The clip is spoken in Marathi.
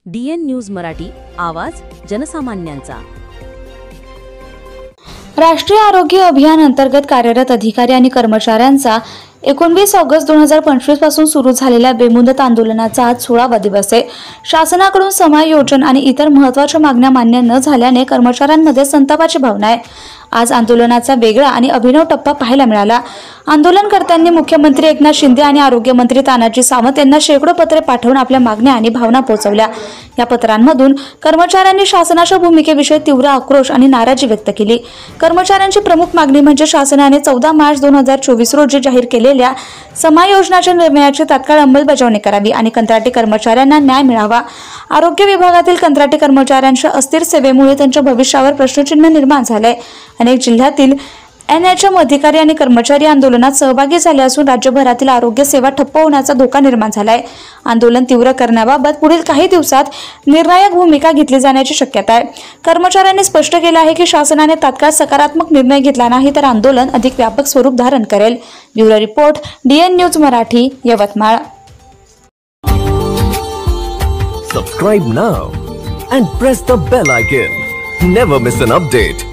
DN न्यूज मराठी, आवाज जनसामान्यांचा। राष्ट्रीय आरोग्य अभियान अंतर्गत कार्यरत अधिकारी आणि कर्मचाऱ्यांचा 19 ऑगस्ट 2025 पासून सुरू झालेल्या बेमुदत आंदोलनाचा आज 16वा दिवस आहे। शासनाकडून समायोजन आणि इतर महत्त्वाच्या मागण्या मान्य न झाल्याने कर्मचाऱ्यांमध्ये संतापाची भावना आहे। आज आंदोलनाचा वेगळा आणि अभिनव टप्पा पाहायला मिळाला। आंदोलनकर्त्यांनी मुख्यमंत्री एकनाथ शिंदे आणि आरोग्यमंत्री तानाजी सावंत यांना शेकडो पत्रे पाठवून आपल्या मागण्या आणि भावना पोहोचवल्या। या पत्रांमधून कर्मचाऱ्यांनी शासनाच्या भूमिकेविषयी तीव्र आक्रोश आणि नाराजी व्यक्त केली। कर्मचाऱ्यांची प्रमुख मागणी म्हणजे शासनाने 14 मार्च 2024 रोजी जाहीर केलेल्या समायोजनाच्या निर्णयाची तात्काळ अंमलबजावणी करावी आणि कंत्राटी कर्मचाऱ्यांना न्याय मिळावा। आरोग्य विभागातील कंत्राटी कर्मचाऱ्यांच्या अस्थिर सेवेमुळे त्यांच्या भविष्यावर प्रश्नचिन्ह निर्माण झाले। अनेक जिल्ह्यातील NHM अधिकारी आणि कर्मचारी आंदोलनात सहभागी झाले असून राज्यभरातील आरोग्य सेवा ठप्प होण्याचा धोका निर्माण झाला आहे। आंदोलन तीव्र करण्याबाबत पुढील काही दिवसात निर्णायक भूमिका घेतली जाण्याची शक्यता आहे। कर्मचाऱ्यांनी स्पष्ट केले आहे की शासनाने तात्काळ सकारात्मक निर्णय घेतला नाही तर आंदोलन अधिक व्यापक स्वरूप धारण करेल। Bureau report, DN news Marathi, Yavatmal. Subscribe now and press the bell icon. Never miss an update.